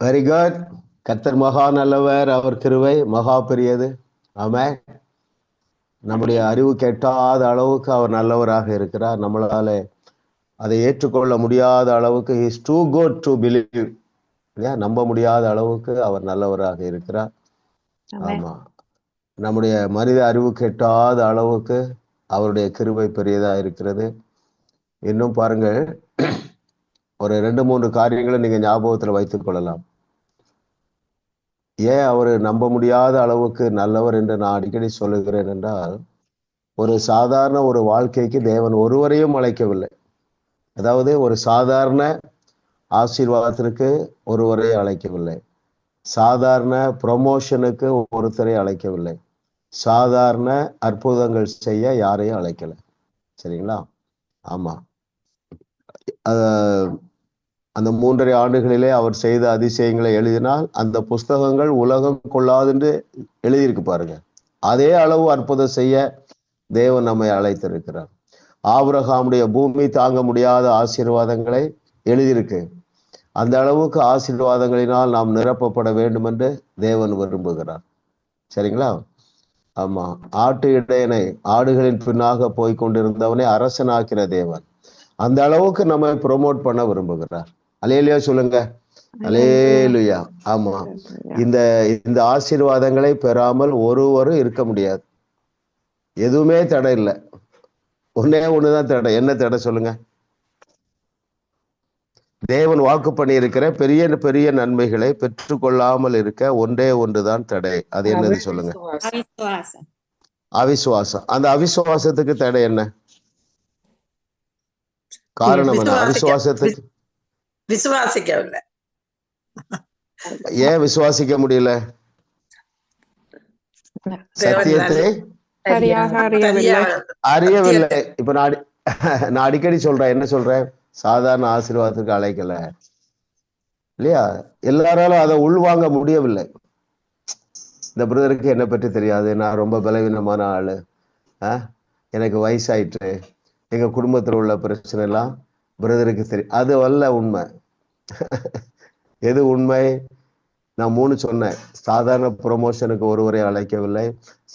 Very good. கர்த்தர் மகா நல்லவர், அவர் கிருபை மகா பெரியது. ஆமென். நம்முடைய அறிவு கெட்டாத அளவுக்கு அவர் நல்லவராக இருக்கிறார். நம்மளால அதை ஏற்றுக்கொள்ள முடியாத அளவுக்கு is too good to believe. நம்ப முடியாத அளவுக்கு அவர் நல்லவராக இருக்கிறார். ஆமா, நம்முடைய மனித அறிவு கெட்டாத அளவுக்கு அவருடைய கிருபை பெரியதா இருக்கிறது. இன்னும் பாருங்கள், ஒரு 2-3 காரியங்களை நீங்க ஞாபகத்துல வைத்துக் கொள்ளலாம். ஏன் அவரு நம்ப முடியாத அளவுக்கு நல்லவர் என்று நான் அடிக்கடி சொல்லுகிறேன் என்றால், ஒரு சாதாரண ஒரு வாழ்க்கைக்கு தேவன் ஒருவரையும் அழைக்கவில்லை. அதாவது ஒரு சாதாரண ஆசீர்வாதத்திற்கு ஒருவரை அழைக்கவில்லை, சாதாரண ப்ரொமோஷனுக்கு ஒருத்தரை அழைக்கவில்லை, சாதாரண அற்புதங்கள் செய்ய யாரையும் அழைக்கல. சரிங்களா? ஆமா. அந்த 3.5 ஆண்டுகளிலே அவர் செய்த அதிசயங்களை எழுதினால் அந்த புஸ்தகங்கள் உலகம் கொள்ளாது என்று எழுதியிருக்கு பாருங்க. அதே அளவு அற்புதம் செய்ய தேவன் நம்மை அழைத்திருக்கிறார். ஆபிரகாமுடைய பூமி தாங்க முடியாத ஆசீர்வாதங்களை எழுதியிருக்கு. அந்த அளவுக்கு ஆசீர்வாதங்களினால் நாம் நிரப்பப்பட வேண்டும் என்று தேவன் விரும்புகிறார். சரிங்களா? ஆமா. ஆட்டு இடையனை ஆடுகளின் பின்னாக போய் கொண்டிருந்தவனை அரசனாக்கிற தேவன் அந்த அளவுக்கு நம்ம ப்ரொமோட் பண்ண விரும்புகிறார். அல்லேலூயா சொல்லுங்க. அல்லேலூயா. ஆமா. இந்த ஆசீர்வாதங்களை பெறாமல் ஒருவரும் இருக்க முடியாது. எதுவுமே தடை இல்லை. ஒன்னே ஒண்ணுதான் தடை. என்ன தடை சொல்லுங்க? தேவன் வாக்கு பண்ணி இருக்கிற பெரிய பெரிய நன்மைகளை பெற்றுக்கொள்ளாமல் இருக்க ஒன்றே ஒன்றுதான் தடை. அது என்னது சொல்லுங்க? அவிசுவாசம். அந்த அவிசுவாசத்துக்கு தடை என்ன? காரணம் என்ன? அவிசுவாசத்துக்கு விசுவாசிக்கவில்லை. ஏன் விசுவாசிக்க முடியல? சத்தியத்தை அறியவில்லை. இப்ப நான் அடிக்கடி சொல்றேன், என்ன சொல்றேன்? சாதாரண ஆசீர்வாதத்துக்கு அழைக்கல இல்லையா? எல்லாராலும் அதை உள்வாங்க முடியவில்லை. இந்த பிரதருக்கு என்னை பற்றி தெரியாது, நான் ரொம்ப பலவீனமான ஆளு, எனக்கு வயசாயிட்டு, எங்க குடும்பத்தில் உள்ள பிரச்சனை எல்லாம் பிரதருக்கு தெரியும். அது அல்ல உண்மை. எது உண்மை? நான் 3 சொன்னேன். சாதாரண ப்ரொமோஷனுக்கு ஒருவரை அழைக்கவில்லை,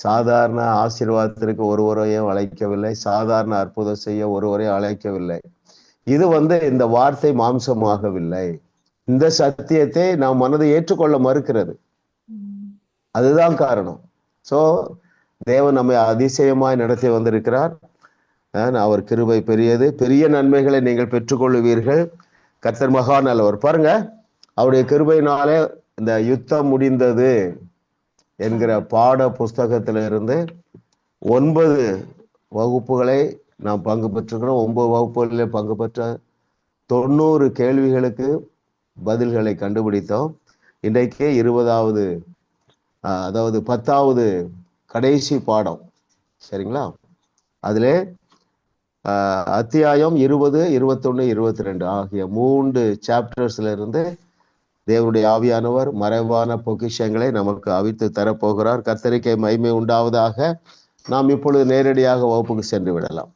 சாதாரண ஆசீர்வாதத்திற்கு ஒருவரையும் அழைக்கவில்லை, சாதாரண அற்புதம் செய்ய ஒருவரையும் அழைக்கவில்லை. இது இந்த வார்த்தை மாம்சமாகவில்லை. இந்த சத்தியத்தை நாம் மனதை ஏற்றுக்கொள்ள மறுக்கிறது. அதுதான் காரணம். சோ தேவன் நம்மை அதிசயமாய் நடத்தி வந்திருக்கிறார். அவர் கிருபை பெரியது, பெரிய நன்மைகளை நீங்கள் பெற்றுக்கொள்ளுவீர்கள். கர்த்தர் மகா நல்லவர். பாருங்க, அவருடைய கிருபையினாலே இந்த யுத்தம் முடிந்தது என்கிற பாட புஸ்தகத்திலிருந்து 9 வகுப்புகளை நாம் பங்கு பெற்றிருக்கிறோம். 9 வகுப்புகளிலே பங்கு பெற்ற 90 கேள்விகளுக்கு பதில்களை கண்டுபிடித்தோம். இன்றைக்கு 20வது, அதாவது 10வது கடைசி பாடம். சரிங்களா? அதிலே அத்தியாயம் 20, 21, 22 ஆகிய 3 சாப்டர்ஸ்ல இருந்து தேவனுடைய ஆவியானவர் மறைவான பொக்கிஷங்களை நமக்கு அவித்து தரப்போகிறார். கர்த்தருக்கு மகிமை உண்டாவதாக. நாம் இப்பொழுது நேரடியாக வகுப்புக்கு சென்று விடலாம்.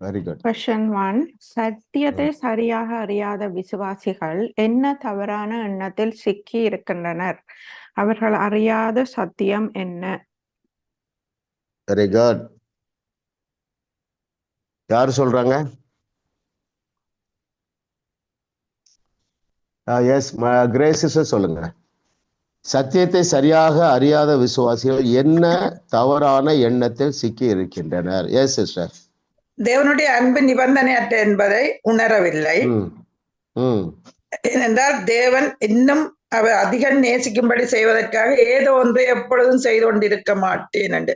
Very good. Question 1. சத்தியத்தை சரியாக அறியாத விசுவாசிகள் என்ன தவறான எண்ணத்தில் சிக்கி இருக்கின்றனர்? அவர்கள் அறியாத சத்தியம் என்ன? Very good. யார் சொல்றாங்க? எஸ், கிரேசிஸ் சொல்லுங்க. சத்தியத்தை சரியாக அறியாத விசுவாசிகள் என்ன தவறான எண்ணத்தில் சிக்கி இருக்கின்றனர்? Yes sister. தேவனுடைய அன்பு நிபந்தனையற்ற என்பதை உணரவில்லை. ஏனென்றால் தேவன் இன்னும் அவர் அதிகம் நேசிக்கும்படி செய்வதற்காக ஏதோ ஒன்று எப்பொழுதும் செய்து கொண்டிருக்க மாட்டேன் என்று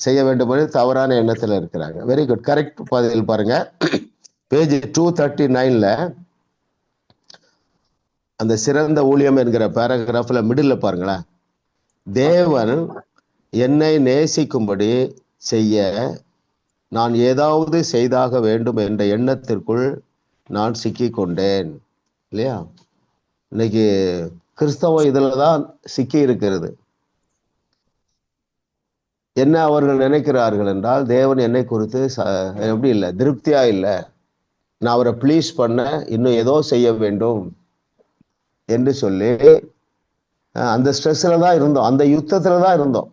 செய்ய வேண்டும் தவறான எண்ணத்துல இருக்கிறாங்க. வெரி குட், கரெக்ட் பதில். பாருங்க, பேஜ் 239ல அந்த சிறந்த ஊழியம் என்கிற பேராகிராஃப்ல மிடில் பாருங்களேன். தேவன் என்னை நேசிக்கும்படி செய்ய நான் ஏதாவது செய்தாக வேண்டும் என்ற எண்ணத்திற்குள் நான் சிக்கி கொண்டேன் இல்லையா? இன்னைக்கு கிறிஸ்தவம் இதுலதான் சிக்கி இருக்கிறது. என்ன அவர்கள் நினைக்கிறார்கள் என்றால், தேவன் என்னை குறித்து எப்படி இல்லை, திருப்தியா இல்லை, நான் அவரை ப்ளீஸ் பண்ண இன்னும் ஏதோ செய்ய வேண்டும் என்று சொல்லி அந்த ஸ்ட்ரெஸ்ல தான் இருந்தோம், அந்த யுத்தத்துல தான் இருந்தோம்.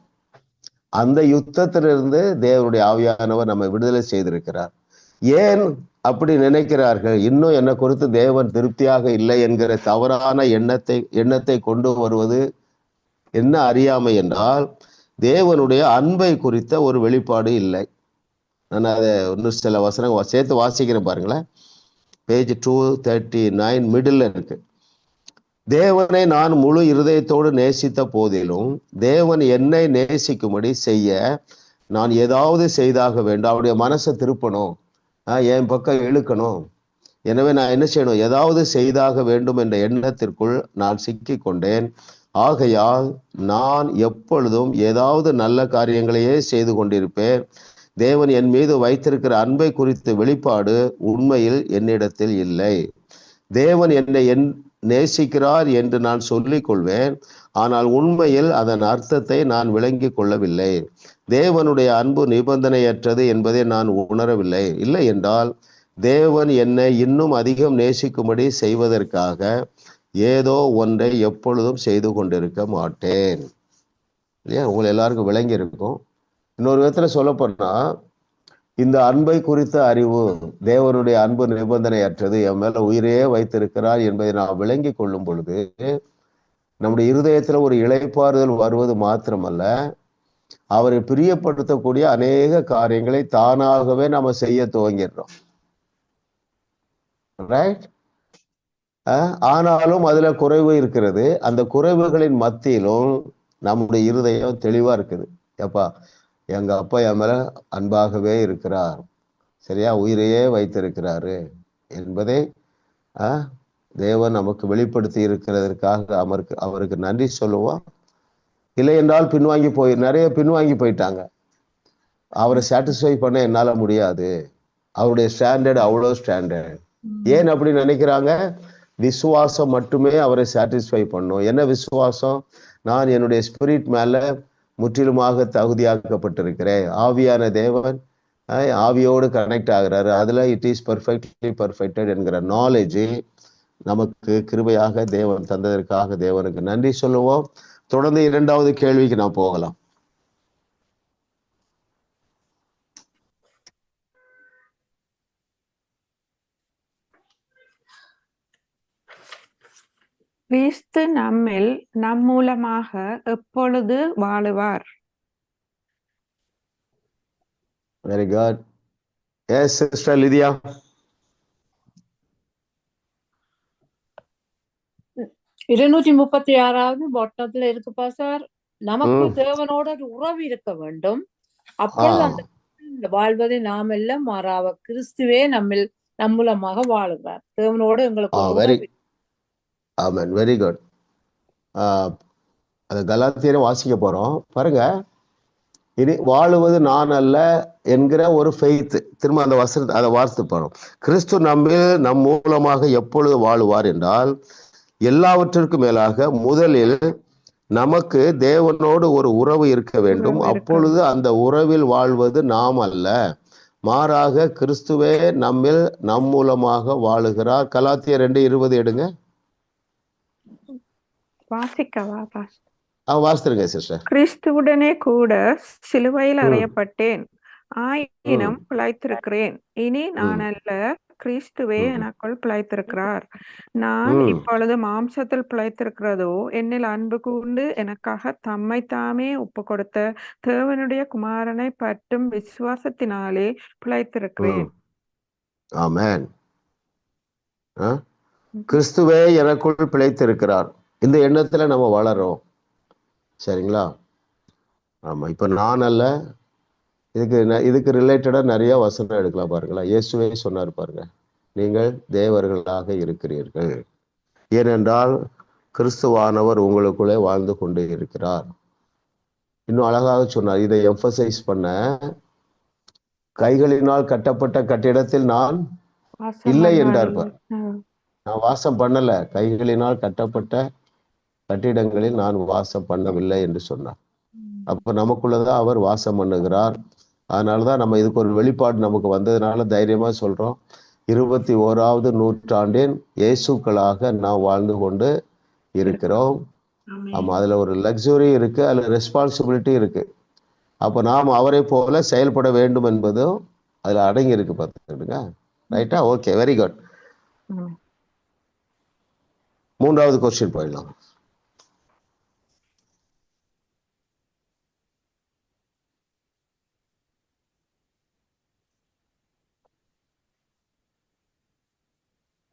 அந்த யுத்தத்திலிருந்து தேவனுடைய ஆவியானவர் நம்ம விடுதலை செய்திருக்கிறார். ஏன் அப்படி நினைக்கிறார்கள்? இன்னும் என்னை குறித்து தேவன் திருப்தியாக இல்லை என்கிற தவறான எண்ணத்தை கொண்டு வருவது என்ன அறியாமை என்றால், தேவனுடைய அன்பை குறித்த ஒரு வெளிப்பாடு இல்லை. நான் அதை இன்னும் சில வசனங்கள் சேர்த்து வாசிக்கிறேன் பாருங்களேன். பேஜ் 239 மிடில் இருக்கு. தேவனை நான் முழு இருதயத்தோடு நேசித்த போதிலும் தேவன் என்னை நேசிக்கும்படி செய்ய நான் ஏதாவது செய்தாக வேண்டும். அவருடைய மனசை திருப்பணும், என் பக்கம் இழுக்கணும். எனவே நான் என்ன செய்யணும்? ஏதாவது செய்தாக வேண்டும் என்ற எண்ணத்திற்குள் நான் சிக்கி கொண்டேன். ஆகையால் நான் எப்பொழுதும் ஏதாவது நல்ல காரியங்களையே செய்து கொண்டிருப்பேன். தேவன் என் மீது வைத்திருக்கிற அன்பை குறித்த வெளிப்பாடு உண்மையில் என்னிடத்தில் இல்லை. தேவன் என்னை நேசிக்கிறார் என்று நான் சொல்லிக் கொள்வேன், ஆனால் உண்மையில் அதன் அர்த்தத்தை நான் விளங்கி கொள்ளவில்லை. தேவனுடைய அன்பு நிபந்தனையற்றது என்பதை நான் உணரவில்லை. இல்லை என்றால் தேவன் என்னை இன்னும் அதிகம் நேசிக்கும்படி செய்வதற்காக ஏதோ ஒன்றை எப்பொழுதும் செய்து கொண்டிருக்க மாட்டேன். இல்லையா? உங்களை எல்லாருக்கும் விளங்கி இருக்கும். இன்னொரு விதத்துல சொல்லப்போனா, இந்த அன்பை குறித்த அறிவு, தேவனுடைய அன்பு நிபந்தனையற்றது, என் மேல உயிரையே வைத்திருக்கிறார் என்பதை நாம் விளங்கி கொள்ளும் பொழுது நம்முடைய இருதயத்துல ஒரு இளைப்பாறுதல் வருவது மாத்திரமல்ல, அவரை பிரியப்படுத்தக்கூடிய அநேக காரியங்களை தானாகவே நாம செய்ய துவங்கிடுறோம். ரைட்? ஆனாலும் அதுல குறைவு இருக்கிறது. அந்த குறைவுகளின் மத்தியிலும் நம்முடைய இருதயம் தெளிவா இருக்குது. எப்பா, எங்க அப்பா என் மேல அன்பாகவே இருக்கிறார், சரியா, உயிரையே வைத்திருக்கிறாரு என்பதை தேவன் நமக்கு வெளிப்படுத்தி இருக்கிறதற்காக அவருக்கு நன்றி சொல்லுவோம். இல்லை என்றால் நிறைய பின்வாங்கி போயிட்டாங்க. அவரை சாட்டிஸ்ஃபை பண்ண என்னால முடியாது, அவருடைய ஸ்டாண்டர்ட் அவ்வளோ ஸ்டாண்டர்ட். ஏன் அப்படி நினைக்கிறாங்க? விசுவாசம் மட்டுமே அவரை சாட்டிஸ்ஃபை பண்ணும். என்ன விசுவாசம்? நான் என்னுடைய ஸ்பிரிட் மேல முற்றிலுமாக தகுதியாக்கப்பட்டிருக்கிறேன். ஆவியான தேவன் ஆவியோடு கனெக்ட் ஆகிறாரு, அதுல இட் இஸ் பர்ஃபெக்ட்லி பர்ஃபெக்டட் என்கிற நாலேஜ் நமக்கு கிருபையாக தேவன் தந்ததற்காக தேவனுக்கு நன்றி சொல்லுவோம். தொடர்ந்து 2வது கேள்விக்கு நான் போகலாம். கிறிஸ்து நம்மில் நம் மூலமாக எப்பொழுது வாழுவார்? Very good. Yes sister Lydia. 236வது பொட்டத்துல இருக்குப்பா சார். நமக்கு தேவனோட ஒரு உறவு இருக்க வேண்டும், அப்பொழுது அந்த வாழ்வதை நாம் எல்லாம் மாறாவ கிறிஸ்துவே நம்மில் நம் மூலமாக வாழுகிறார். தேவனோடு எங்களுக்கு ஆமென். Very good. அது கலாத்தியரை வாசிக்க போறோம் பாருங்க. இனி வாழுவது நான் அல்ல என்கிற ஒரு ஃபெய்த். திரும்ப அந்த வசனத்தை அதை வாசித்து போறோம். கிறிஸ்து நம்மில் நம் மூலமாக எப்பொழுது வாழுவார் என்றால், எல்லாவற்றிற்கும் மேலாக முதலில் நமக்கு தேவனோடு ஒரு உறவு இருக்க வேண்டும். அப்பொழுது அந்த உறவில் வாழ்வது நாம் அல்ல, மாறாக கிறிஸ்துவே நம்மில் நம் மூலமாக வாழுகிறார். கலாத்தியர் 2:20 எடுங்க. வாசித்துருங்க சிஸ்டர். கிறிஸ்துவுடனே கூட சிலுவையில் அறையப்பட்டேன், ஆயினும் பிழைத்திருக்கிறேன். இனி நான் அல்ல, கிறிஸ்துவே எனக்குள் பிழைத்திருக்கிறார். நான் இப்பொழுது மாம்சத்தில் பிழைத்திருக்கிறதோ என்னில் அன்பு கூர்ந்து எனக்காக தம்மை தாமே ஒப்பு கொடுத்த தேவனுடைய குமாரனை பற்றும் விசுவாசத்தினாலே பிழைத்திருக்கிறேன். ஆமென். கிறிஸ்துவே எனக்குள் பிழைத்திருக்கிறார். இந்த எண்ணத்துல நம்ம வளரோம், சரிங்களா? ஆமா. இப்ப நான் அல்ல, இதுக்கு ரிலேட்டடா நிறைய வசனம் எடுக்கலாம் பாருங்களா. இயேசுவே சொன்னார் பாருங்க, நீங்கள் தேவர்களாக இருக்கிறீர்கள், ஏனென்றால் கிறிஸ்துவானவர் உங்களுக்குள்ளே வாழ்ந்து கொண்டு இருக்கிறார். இன்னும் அழகாக சொன்னார், இதை எம்பசைஸ் பண்ண, கைகளினால் கட்டப்பட்ட கட்டிடத்தில் நான் இல்லை என்றார். நான் வாசம் பண்ணல, கைகளினால் கட்டப்பட்ட கட்டிடங்களில் நான் வாசம் பண்ணவில்லை என்று சொன்னார். அப்ப நமக்குள்ளதான் அவர் வாசம் பண்ணுகிறார். அதனாலதான் நம்ம இதுக்கு ஒரு வெளிப்பாடு நமக்கு வந்ததுனால தைரியமா சொல்றோம், 21வது நூற்றாண்டின் இயேசுக்களாக நாம் வாழ்ந்து கொண்டு இருக்கிறோம். ஆமா, அதுல ஒரு லக்ஸுரி இருக்கு, அதுல ரெஸ்பான்சிபிலிட்டி இருக்கு. அப்ப நாம் அவரை போல செயல்பட வேண்டும் என்பதும் அதுல அடங்கி இருக்கு. பார்த்துக்கிடுங்க. ரைட்டா? Okay, very good. 3வது கொஸ்டின் போயிடலாம்.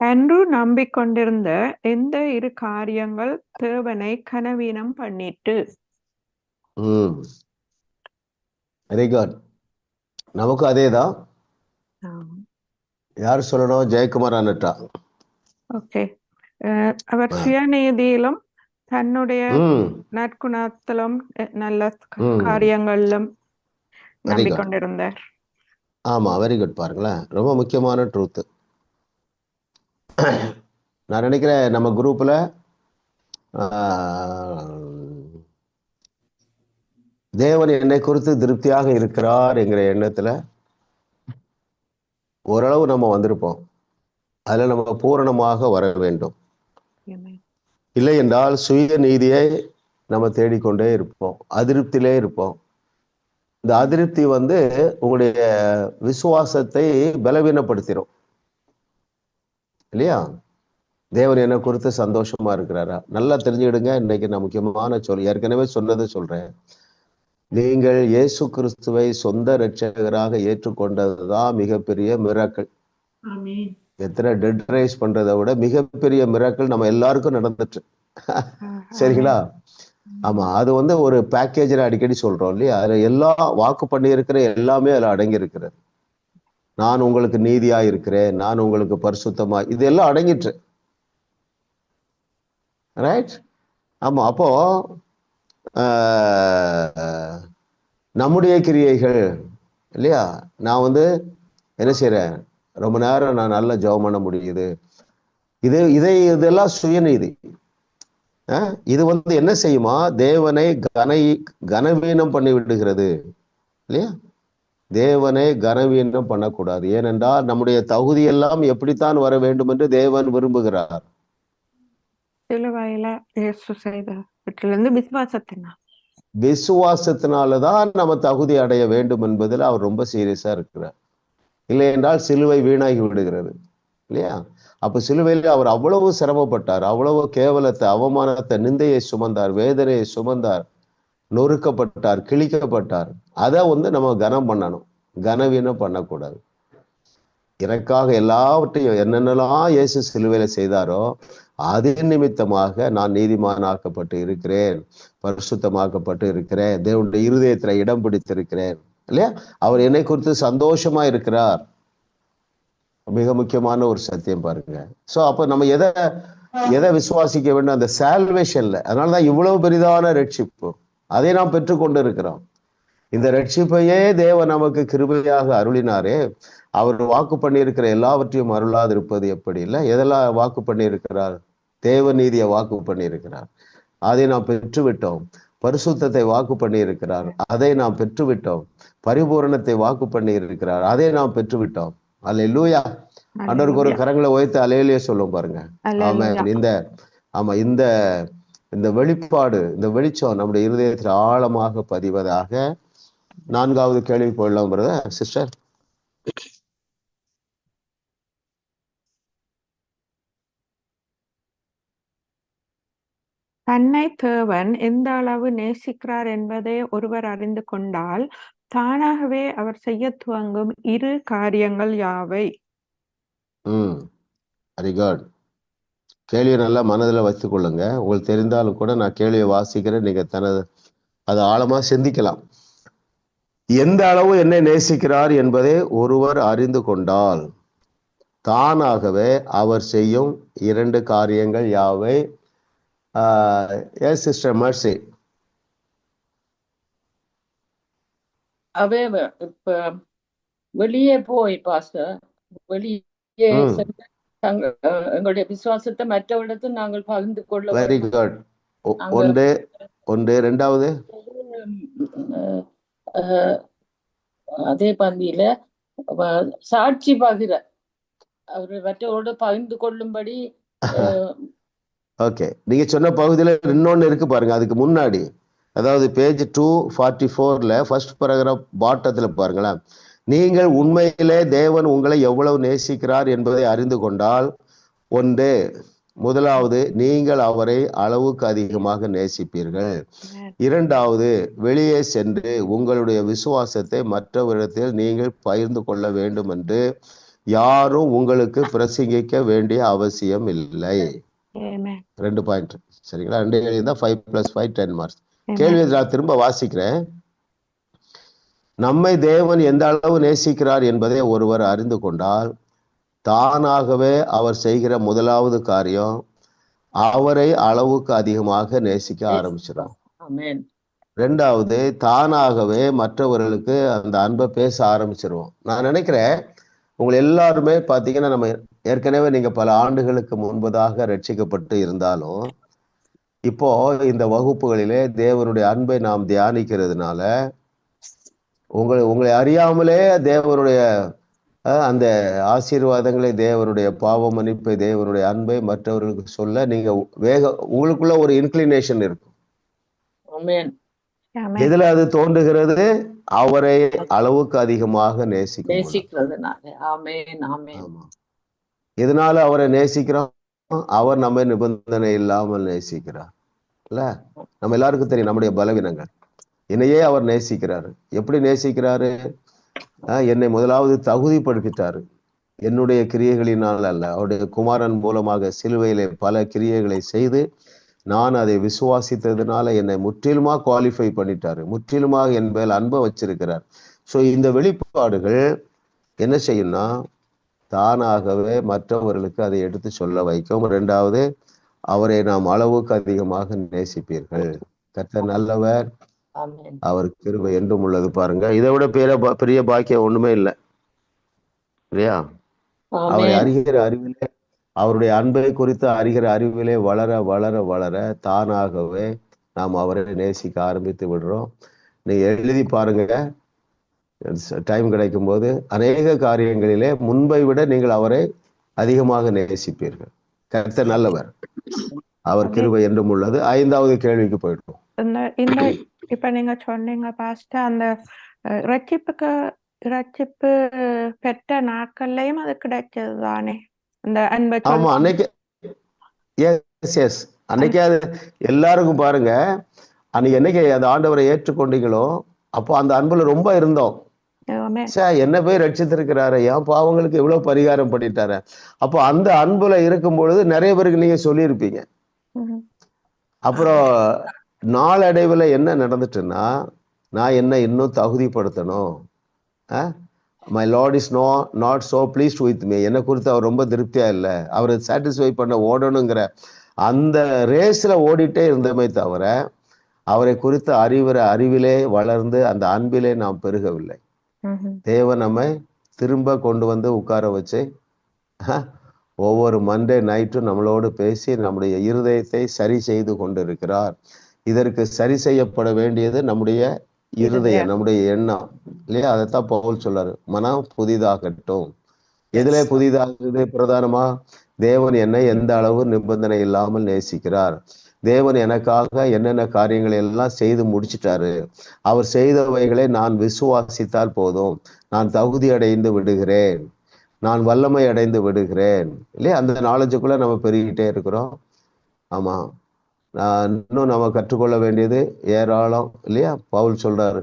அன்று நம்பிக்கொண்டிருந்த எந்த இரு காரியங்கள் தேவனை கனவீனம் பண்ணிட்டு? Very good. நமக்கு அதேதான். யார் சொல்லணும்? ஜெயக்குமார் அண்ணட்டா. ஓகே. அவர் சுயநீதியிலும் தன்னுடைய நற்குணத்திலும் நல்ல காரியங்களிலும் நம்பிக்கொண்டிருந்தார். ஆமா, வெரி குட். பாருங்களேன், ரொம்ப முக்கியமான ட்ரூத். நான் நினைக்கிறேன் நம்ம குரூப்ல தேவன் என்னை குறித்து திருப்தியாக இருக்கிறார் என்கிற எண்ணத்துல ஓரளவு நம்ம வந்திருப்போம். அதுல நம்ம பூரணமாக வர வேண்டும். இல்லை என்றால் சுய நீதியை நம்ம தேடிக்கொண்டே இருப்போம், அதிருப்தியிலே இருப்போம். இந்த அதிருப்தி உங்களுடைய விசுவாசத்தை பலவீனப்படுத்திடும் இல்லையா? தேவன் என்னை குறித்து சந்தோஷமா இருக்கிறாரா? நல்லா தெரிஞ்சுக்கிடுங்க. இன்னைக்கு நான் முக்கியமான ஏற்கனவே சொன்னதை சொல்றேன். நீங்கள் இயேசு கிறிஸ்துவை சொந்த இரட்சகராக ஏற்றுக்கொண்டதுதான் மிகப்பெரிய மிராக்கிள். எத்தனை டெட் ரைஸ் பண்றதை விட மிகப்பெரிய மிராக்கிள் நம்ம எல்லாருக்கும் நடந்துட்டு. சரிங்களா? ஆமா, அது ஒரு பேக்கேஜ் அடிக்கடி சொல்றோம் இல்லையா? அதுல எல்லா வாக்கு பண்ணி இருக்கிற எல்லாமே அதுல அடங்கி இருக்கிறது. நான் உங்களுக்கு நீதியா இருக்கிறேன், நான் உங்களுக்கு பரிசுத்தமா, இது எல்லாம் அடங்கிட்டு. ரைட்? ஆமா. அப்போ நம்முடைய கிரியைகள் இல்லையா? நான் என்ன செய்யறேன்? ரொம்ப நேரம் நான் நல்லா ஜெபம் பண்ண முடியுது. இதெல்லாம் சுயநீதி. இது என்ன செய்யுமா? தேவனை கனவீனம் பண்ணி விடுகிறது இல்லையா? தேவனை கனவீனம் பண்ணக்கூடாது. ஏனென்றால் நம்முடைய தகுதி எல்லாம் எப்படித்தான் வர வேண்டும் என்று தேவன் விரும்புகிறார். விசுவாசத்தினாலதான் நம்ம தகுதி அடைய வேண்டும் என்பதில் அவர் ரொம்ப சீரியஸா இருக்கிறார். இல்லை என்றால் சிலுவை வீணாகி விடுகிறது இல்லையா? அப்ப சிலுவையில் அவர் அவ்வளவு சிரமப்பட்டார், அவ்வளவு கேவலத்தை, அவமானத்தை, நிந்தையை சுமந்தார், வேதனையை சுமந்தார், நொறுக்கப்பட்டார், கிழிக்கப்பட்டார். அதை நம்ம கனம் பண்ணணும், கனவீனம் பண்ணக்கூடாது. எனக்காக எல்லாவற்றையும் என்னென்னலாம் இயேசு சிலுவையில செய்தாரோ அதன் நிமித்தமாக நான் நீதிமானாக்கப்பட்டு இருக்கிறேன், பரிசுத்தமாக்கப்பட்டு இருக்கிறேன், தேவனுடைய இருதயத்துல இடம் பிடித்திருக்கிறேன் இல்லையா? அவர் என்னை குறித்து சந்தோஷமா இருக்கிறார். மிக முக்கியமான ஒரு சத்தியம் பாருங்க. சோ அப்ப நம்ம எதை விசுவாசிக்க வேண்டும்? அந்த சால்வேஷன்ல. அதனாலதான் இவ்வளவு பெரிதான ரட்சிப்பு, அதை நாம் பெற்றுக்கொண்டு இருக்கிறோம். இந்த ரட்சிப்பையே தேவன் நமக்கு கிருபையாக அருளினாரே. அவர் வாக்கு பண்ணி இருக்கிற எல்லாவற்றையும் அருளாது இருப்பது எப்படி? இல்லை, எதெல்லாம் வாக்கு பண்ணி இருக்கிறார்? தேவ நீதியை வாக்கு பண்ணி இருக்கிறார், அதை நாம் பெற்றுவிட்டோம். பரிசுத்தத்தை வாக்கு பண்ணி இருக்கிறார், அதை நாம் பெற்றுவிட்டோம். பரிபூரணத்தை வாக்கு பண்ணி இருக்கிறார், அதை நாம் பெற்றுவிட்டோம். அல்லேலூயா. ஆண்டவருக்கு ஒரு கரங்களை உயர்த்தி அல்லேலூயா சொல்லும் பாருங்க. ஆமென். இந்த வெளிப்பாடு, இந்த வெளிச்சம் நம்முடைய இருதயத்தில் ஆழமாக பதிவதாக. 4வது கேள்வி போயிடலாம் பிரதர் சிஸ்டர். தன்னை தேவன் எந்த அளவு நேசிக்கிறார் என்பதை ஒருவர் அறிந்து கொண்டால் தானாகவே அவர் செய்ய துவங்கும் இரு காரியங்கள் யாவை? Very good. கேள்வியை நல்லா மனதில் வைத்துக் கொள்ளுங்க. உங்களுக்கு தெரிந்தாலும் கூட நான் கேள்வியை வாசிக்கிறேன், நீங்க அதை ஆழமா சிந்திக்கலாம். எந்த அளவு என்னை நேசிக்கிறார் என்பதை ஒருவர் அறிந்து கொண்டால் தானாகவே அவர் செய்யும் 2 காரியங்கள் யாவை? Sister mercy. இப்ப வெளியே போய் பாஸ்டர், வெளியே எங்களுடைய விசுவாசத்தை மற்றவரிடத்தில் நாங்கள் பகிர்ந்து கொள்ள. Very good. அங்க ஒன்று ஒன்று. ரெண்டாவது அஹ், அஹ், அதே பந்தியில சாட்சி பகிர அவர் மற்றவரோடு பகிர்ந்து கொள்ளும்படி ஓகே, நீங்க சொன்ன பகுதியில இன்னொன்னு இருக்கு பாருங்க. அதுக்கு முன்னாடி, அதாவது பேஜ் 244ல ஃபர்ஸ்ட் பேராகிராஃப் பாட்டத்துல பாருங்களேன். நீங்கள் உண்மையிலே தேவன் உங்களை எவ்வளவு நேசிக்கிறார் என்பதை அறிந்து கொண்டால், ஒன்று, முதலாவது, நீங்கள் அவரை அளவுக்கு அதிகமாக நேசிப்பீர்கள். இரண்டாவது, வெளியே சென்று உங்களுடைய விசுவாசத்தை மற்றவரிடத்தில் நீங்கள் பகிர்ந்து கொள்ள வேண்டும் என்று யாரும் உங்களுக்கு பிரசங்கிக்க வேண்டிய அவசியம் இல்லை. 2 பாயிண்ட், சரிங்களா? 2 எழுதியிருந்தா 5 + 5 10 மார்க்ஸ். கேள்வி நான் திரும்ப வாசிக்கிறேன். நம்மை தேவன் எந்த அளவு நேசிக்கிறார் என்பதை ஒருவர் அறிந்து கொண்டால், தானாகவே அவர் செய்கிற முதலாவது காரியம் அவரை அளவுக்கு அதிகமாக நேசிக்க ஆரம்பிச்சிடும். ரெண்டாவது, தானாகவே மற்றவர்களுக்கு அந்த அன்பை பேச ஆரம்பிச்சிருவோம். நான் நினைக்கிறேன் உங்களை எல்லாருமே பார்த்தீங்கன்னா, நம்ம ஏற்கனவே நீங்க பல ஆண்டுகளுக்கு முன்பதாக ரட்சிக்கப்பட்டு இருந்தாலும், இப்போ இந்த வகுப்புகளிலே தேவனுடைய அன்பை நாம் தியானிக்கிறதுனால உங்களை அறியாமலே தேவனுடைய அந்த ஆசீர்வாதங்களை, தேவனுடைய பாவ மன்னிப்பை, தேவனுடைய அன்பை மற்றவர்களுக்கு சொல்ல நீங்க உங்களுக்குள்ள ஒரு இன்க்ளினேஷன் இருக்கும். எதுல அது தோன்றுகிறது? அவரை அளவுக்கு அதிகமாக நேசிக்கிறதுனால. எதனால அவரை நேசிக்கிறோம்? அவர் நம்மை நிபந்தனை இல்லாமல் நேசிக்கிறார் இல்ல? நம்ம எல்லாருக்கும் தெரியும் நம்முடைய பலவீனங்கள். என்னையே அவர் நேசிக்கிறாரு. எப்படி நேசிக்கிறாரு? என்னை முதலாவது தகுதிப்படுத்திட்டாரு. என்னுடைய கிரியைகளினால் அல்ல, அவருடைய குமாரன் மூலமாக சிலுவையிலே பல கிரியைகளை செய்து நான் அதை விசுவாசித்ததுனால என்னை முற்றிலுமா குவாலிஃபை பண்ணிட்டாரு. முற்றிலுமாக என் மேல் அன்பை வச்சிருக்கிறார். ஸோ இந்த வெளிப்பாடுகள் என்ன செய்யும்னா, தானாகவே மற்றவர்களுக்கு அதை எடுத்து சொல்ல வைக்கும். ரெண்டாவது, அவரை நாம் அளவுக்கு அதிகமாக நேசிப்பீர்கள். கர்த்தர் நல்லவர், அவர் கிருபை என்றும் உள்ளது. பாருங்க, இதை விட பெரிய பாக்கியம் ஒண்ணுமே இல்லை இல்லையா? அவரை அறிகிற அறிவிலே, அவருடைய அன்பை குறித்து அறிகிற அறிவிலே வளர வளர வளர தானாகவே நாம் அவரை நேசிக்க ஆரம்பித்து விடுறோம். நீங்க எழுதி பாருங்க, டைம் கிடைக்கும் போது. அநேக காரியங்களிலே முன்பை விட நீங்கள் அவரை அதிகமாக நேசிப்பீர்கள். கர்த்தர் நல்லவர், அவர் கிருபை என்றும் உள்ளது. 5வது கேள்விக்கு போயிடுவோம். இந்த இப்ப நீங்க சொன்னீங்க பாஸ்டர், அந்த ரட்சிப்பு பெற்ற நாட்கள்லயும் அது கிடைச்சது தானே அந்த அன்பை? ஆமா, அன்னைக்கு அன்னைக்கு அது எல்லாருக்கும் பாருங்க. அன்னைக்கு என்னைக்கு அந்த ஆண்டவரை ஏற்றுக்கொண்டீங்களோ அப்போ அந்த அன்புல ரொம்ப இருந்தோம். என்ன போய் ரட்சித்திருக்கிறாரு, என் பாவங்களுக்கு இவ்வளவு பரிகாரம் பண்ணிட்டாரு. அப்போ அந்த அன்புல இருக்கும் பொழுது நிறைய பேருக்கு நீங்க சொல்லியிருப்பீங்க. அப்புறம் நாளடைவுல என்ன நடந்துட்டுன்னா, நான் என்ன இன்னும் தகுதிப்படுத்தணும், my lord is not so pleased with me, என்னை குறித்து அவர் ரொம்ப திருப்தியா இல்லை, அவரை சாட்டிஸ்ஃபை பண்ண ஓடணுங்கிற அந்த ரேஸ்ல ஓடிட்டே இருந்தமே தவிர அவரை குறித்து அறிவிலே வளர்ந்து அந்த அன்பிலே நாம் பெருகவில்லை. தேவன் நம்மை திரும்ப கொண்டு வந்து உட்கார வச்சு ஒவ்வொரு மண்டே நைட்டும் நம்மளோடு பேசி நம்முடைய இருதயத்தை சரி செய்து கொண்டிருக்கிறார். இதற்கு சரி செய்யப்பட வேண்டியது நம்முடைய இருதயம், நம்முடைய எண்ணம் இல்லையா? அதைத்தான் பவுல் சொல்றாரு, மனம் புதிதாகட்டும். எதுல புதிதாகுது? பிரதானமா தேவன் என்னை எந்த அளவு நிபந்தனை இல்லாமல் நேசிக்கிறார், தேவன் எனக்காக என்னென்ன காரியங்களை எல்லாம் செய்து முடிச்சிட்டாரு, அவர் செய்தவைகளை நான் விசுவாசித்தால் போதும், நான் தகுதி அடைந்து விடுகிறேன், நான் வல்லமை அடைந்து விடுகிறேன் இல்லையா? அந்த நாலேஜுக்குள்ள நம்ம பெருகிட்டே இருக்கிறோம். ஆமா, இன்னும் நம்ம கற்றுக்கொள்ள வேண்டியது ஏராளம் இல்லையா? பவுல் சொல்றாரு,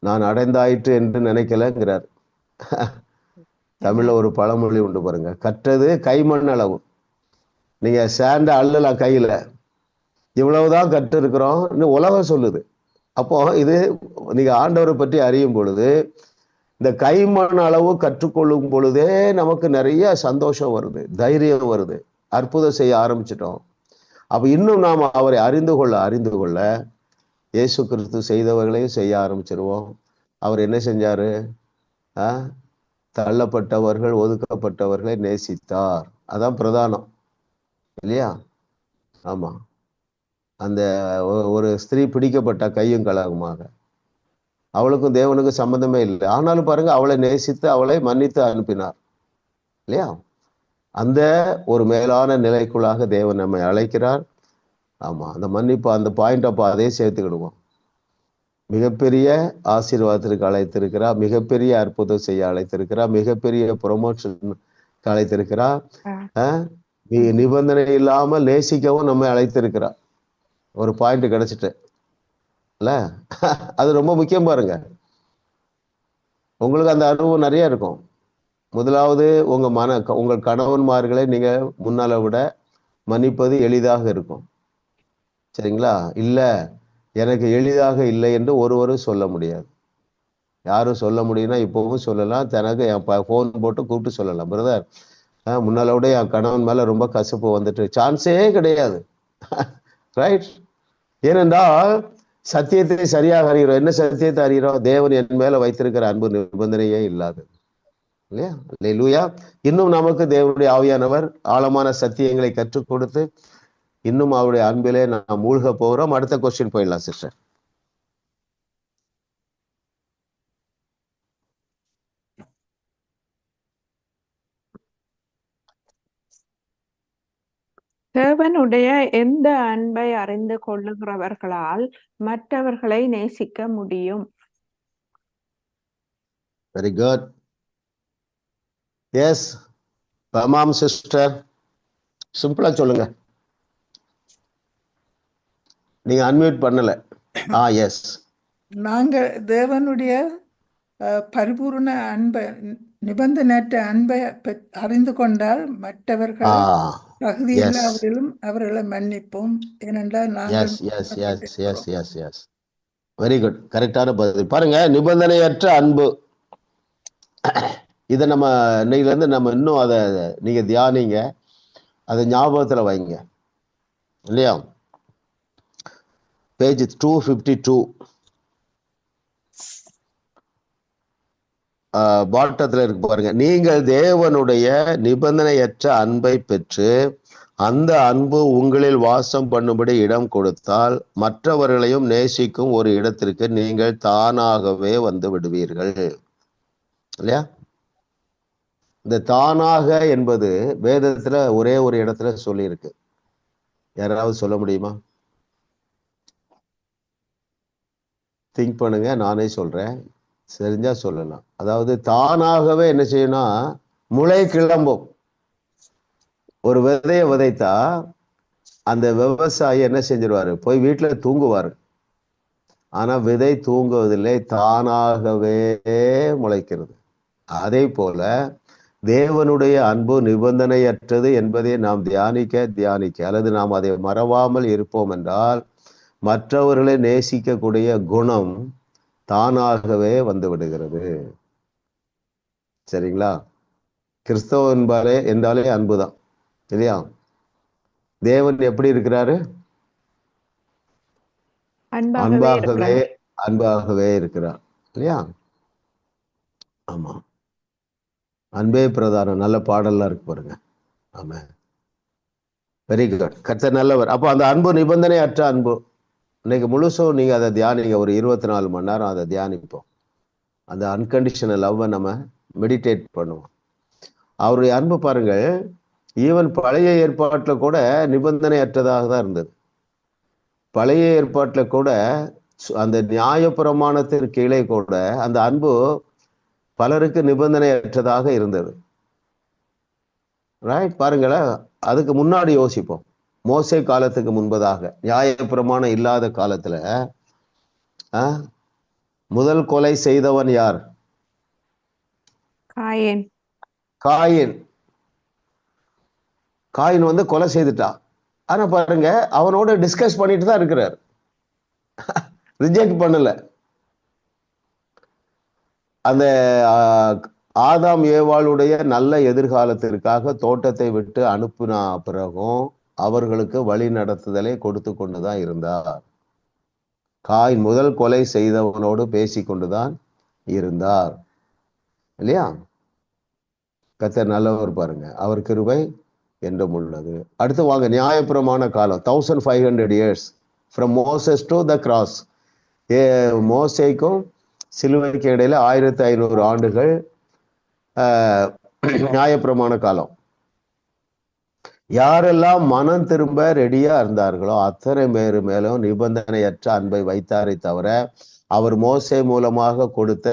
நான் அடைந்தாயிற்று என்று நினைக்கலங்கிறார். தமிழ்ல ஒரு பழமொழி உண்டு பாருங்க, கற்றது கைமண் அளவு. நீங்க சேண்ட அள்ளலாம் கையில, இவ்வளவுதான் கற்று இருக்கிறோம் உலகம் சொல்லுது. அப்போ இது நீங்க ஆண்டவரை பற்றி அறியும் பொழுது இந்த கைமண் அளவு கற்றுக்கொள்ளும் பொழுதே நமக்கு நிறைய சந்தோஷம் வருது, தைரியம் வருது, அற்புதம் செய்ய ஆரம்பிச்சிட்டோம். அப்ப இன்னும் நாம் அவரை அறிந்து கொள்ள இயேசு கிறிஸ்து செய்தவர்களையும் செய்ய ஆரம்பிச்சிருவோம். அவர் என்ன செஞ்சாரு? தள்ளப்பட்டவர்கள், ஒதுக்கப்பட்டவர்களை நேசித்தார். அதான் பிரதானம் இல்லையா? ஆமா, அந்த ஒரு ஸ்திரீ பிடிக்கப்பட்ட கையும் களவுமாக. அவளுக்கும் தேவனுக்கும் சம்பந்தமே இல்லை. ஆனாலும் பாருங்க, அவளை நேசித்து அவளை மன்னித்து அனுப்பினார் இல்லையா? அந்த ஒரு மேலான நிலைக்குள்ளாக தேவன் நம்மை அழைக்கிறார். ஆமா, அந்த மன்னிப்பு, அந்த பாயிண்ட் அப்போ அதே சேர்த்துக்கிடுவோம். மிகப்பெரிய ஆசீர்வாதத்திற்கு அழைத்திருக்கிறார், மிகப்பெரிய அற்புதம் செய்ய அழைத்திருக்கிறார், மிகப்பெரிய ப்ரொமோஷனுக்கு அழைத்திருக்கிறார், நிபந்தனை இல்லாமல் நேசிக்கவும் நம்மை அழைத்திருக்கிறார். ஒரு பாயிண்ட் கிடைச்சிட்டு இல்ல, அது ரொம்ப முக்கியம். பாருங்க, உங்களுக்கு அந்த அனுபவம் நிறைய இருக்கும். முதலாவது, உங்கள் கணவன்மார்களை நீங்க முன்னால விட மன்னிப்பது எளிதாக இருக்கும். சரிங்களா? இல்ல, எனக்கு எளிதாக இல்லை என்று ஒருவரும் சொல்ல முடியாது. யாரும் சொல்ல முடியும்னா இப்பவும் சொல்லலாம். தனக்கு என் ஃபோன் போட்டு கூப்பிட்டு சொல்லலாம், பிரதர் முன்னால விட என் கணவன் மேல ரொம்ப கசப்பு வந்துட்டு, சான்ஸே கிடையாது. ரைட்? ஏனென்றால் சத்தியத்தை சரியாக அறிகிறோம். என்ன சத்தியத்தை அறிகிறோம்? தேவன் என் மேல வைத்திருக்கிற அன்பு நிபந்தனையே இல்லாதது இல்லையா? அல்லேலூயா. இன்னும் நமக்கு தேவனுடைய ஆவியானவர் ஆழமான சத்தியங்களை கற்றுக் கொடுத்து இன்னும் அவருடைய அன்பிலே நாம் மூழ்க போகிறோம். அடுத்த கொஸ்டின் போயிடலாம் சிஸ்டர். தேவனுடைய எந்த அன்பை அறிந்து கொள்ளுகிறவர்களால் மற்றவர்களை நேசிக்க முடியும்? Very good. எஸ் பமாம் சிஸ்டர், சிம்பிளா சொல்லுங்க. நீங்க அன்மியூட் பண்ணல. எஸ். நாங்க தேவனுடைய பரிபூர்ண அன்பை, நிபந்தனையற்ற அன்பை அறிந்து கொண்டால் மற்றவர்கள் தகுதி இல்லாதவர்களும் அவர்களை மன்னிப்போம். ஏனென்றால் நாங்கள் வெரி குட், கரெக்டான பதில். பாருங்க, நிபந்தனையற்ற அன்பு, இதை நம்ம இன்னைக்குல இருந்து நம்ம இன்னும் அதை நீங்க தியானிங்க, அதை ஞாபகத்துல வைங்க இல்லையா? பேஜ் 252 பாட்டத்துல இருக்கு பாருங்க. நீங்கள் தேவனுடைய நிபந்தனையற்ற அன்பை பெற்று அந்த அன்பு உங்களில் வாசம் பண்ணும்படி இடம் கொடுத்தால் மற்றவர்களையும் நேசிக்கும் ஒரு இடத்திற்கு நீங்கள் தானாகவே வந்து விடுவீர்கள் இல்லையா? இந்த தானாக என்பது வேதத்துல ஒரே ஒரு இடத்துல சொல்லியிருக்கு. யாராவது சொல்ல முடியுமா? திங்க் பண்ணுங்க, நானே சொல்றேன், தெரிஞ்சா சொல்லலாம். அதாவது தானாகவே என்ன செய்யணும்? முளை கிளம்பும். ஒரு விதையை விதைத்தா அந்த விவசாயி என்ன செஞ்சிருவாரு? போய் வீட்டுல தூங்குவாரு. ஆனா விதை தூங்குவதில்லை, தானாகவே முளைக்கிறது. அதே போல தேவனுடைய அன்பு நிபந்தனையற்றது என்பதை நாம் தியானிக்க அல்லது நாம் அதை மறவாமல் இருப்போம் என்றால் மற்றவர்களை நேசிக்கக்கூடிய குணம் தானாகவே வந்து விடுகிறது. சரிங்களா? கிறிஸ்தவ என்றாலே அன்புதான் இல்லையா? தேவன் எப்படி இருக்கிறாரு? அன்பாகவே இருக்கிறார் இல்லையா? ஆமா, அன்பே பிரதானம். நல்ல பாடல்லாம் இருக்கு பாருங்க. ஆமா, வெரி குட். கர்த்தர் நல்லவர். அப்போ அந்த அன்பு நிபந்தனை அற்ற அன்பு. இன்னைக்கு முழுசும் நீங்க அதை தியானிங்க, ஒரு 24 மணி நேரம் அதை தியானிப்போம். அந்த அன்கண்டிஷனல் லவ்வை நம்ம மெடிடேட் பண்ணுவோம். அவருடைய அன்பு பாருங்கள், ஈவன் பழைய ஏற்பாட்டில் கூட நிபந்தனை அற்றதாக தான் இருந்தது. பழைய ஏற்பாட்டில் கூட அந்த நியாயப்பிரமாணத்திற்கு கீழே கூட அந்த அன்பு பலருக்கு நிபந்தனை அற்றதாக இருந்தது. ரைட்? பாருங்களேன், அதுக்கு முன்னாடி யோசிப்போம். மோசே காலத்துக்கு முன்பதாக, நியாயப்பிரமாணம் இல்லாத காலத்துல முதல் கொலை செய்தவன் யார்? காயின் வந்து கொலை செய்துட்டான். ஆனா பாருங்க, அவனோட டிஸ்கஸ் பண்ணிட்டு தான் இருக்கிறார், ரிஜெக்ட் பண்ணல. அந்த ஆதாம் ஏவாளுடைய நல்ல எதிர்காலத்திற்காக தோட்டத்தை விட்டு அனுப்பின பிறகும் அவர்களுக்கு வழி நடத்துதலை கொடுத்து கொண்டுதான் இருந்தார். காயின் முதல் கொலை செய்தவனோடு பேசி கொண்டுதான் இருந்தார் இல்லையா? கர்த்தர் நல்லவர் பாருங்க, அவர் கிருபை என்றும் உள்ளது. அடுத்து வாங்க, நியாயப்பிரமாண காலம் 1500 years from Moses to the cross. மோசேக்கும் சிலுவைக்கு இடையில 1500 ஆண்டுகள் நியாயப்பிரமாண காலம். யாரெல்லாம் மனம் திரும்ப ரெடியா இருந்தார்களோ அத்தனை பேர் மேலும் நிபந்தனையற்ற அன்பை வைத்தாரை தவிர அவர் மோசே மூலமாக கொடுத்த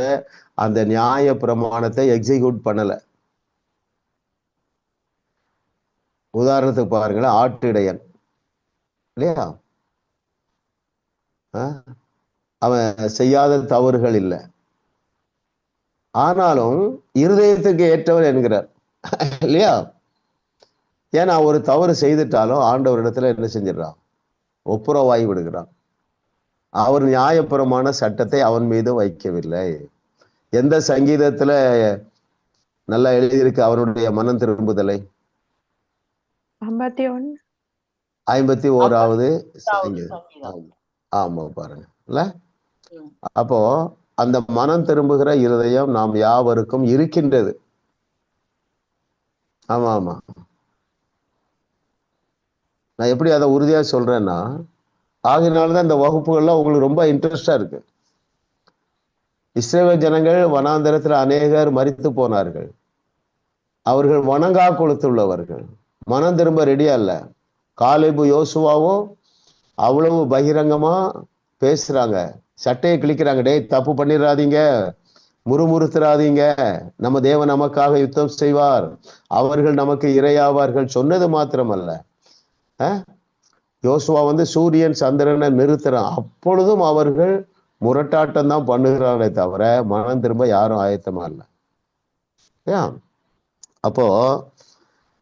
அந்த நியாய பிரமாணத்தை எக்ஸிக்யூட் பண்ணல. உதாரணத்துக்கு பாருங்களேன், ஆட்டிடையன் இல்லையா, அவன் செய்யாத தவறுகள் இல்லை, ஆனாலும் இருதயத்துக்கு ஏற்றவர் என்கிறார் இல்லையா. ஏன்னா ஒரு தவறு செய்துட்டாலும் ஆண்டவரிடத்துல என்ன செஞ்சிடறான், ஒப்புரவாகி விடுகிறான். அவர் நியாயபுரமான சட்டத்தை அவன் மீது வைக்கவில்லை. எந்த சங்கீதத்துல நல்லா எழுதியிருக்கு அவருடைய மனம் திரும்புதலை? 51வது சங்கீதம். ஆமா பாருங்க இல்ல. அப்போ அந்த மனம் திரும்புகிற இருதயம் நாம் யாவருக்கும் இருக்கின்றது. ஆமா ஆமா, நான் எப்படி அதை உறுதியா சொல்றேன்னா, ஆகினால்தான் இந்த வகுப்புகள்லாம் உங்களுக்கு ரொம்ப இன்ட்ரெஸ்டா இருக்கு. இஸ்ரவேல் ஜனங்கள் வனாந்தரத்தில் அநேகர் மரித்து போனார்கள். அவர்கள் வணங்கா கொளுத்துள்ளவர்கள், மனம் திரும்ப ரெடியா இல்ல. காலேபு யோசுவாவோ அவ்வளவு பகிரங்கமா பேசுறாங்க, சட்டையை கிழிக்கிறாங்க, டேய் தப்பு பண்ணிடாதீங்க, முறுமுறுத்துறாதீங்க, நம்ம தேவன் நமக்காக யுத்தம் செய்வார், அவர்கள் நமக்கு இரையாவார்கள் சொன்னது மாத்திரமல்ல, யோசுவா சூரியன் சந்திரனை நிறுத்துறான், அப்பொழுதும் அவர்கள் முரட்டாட்டம் தான் பண்ணுகிறார்களே தவிர மனம் திரும்ப யாரும் ஆயத்தமா இல்லை. அப்போ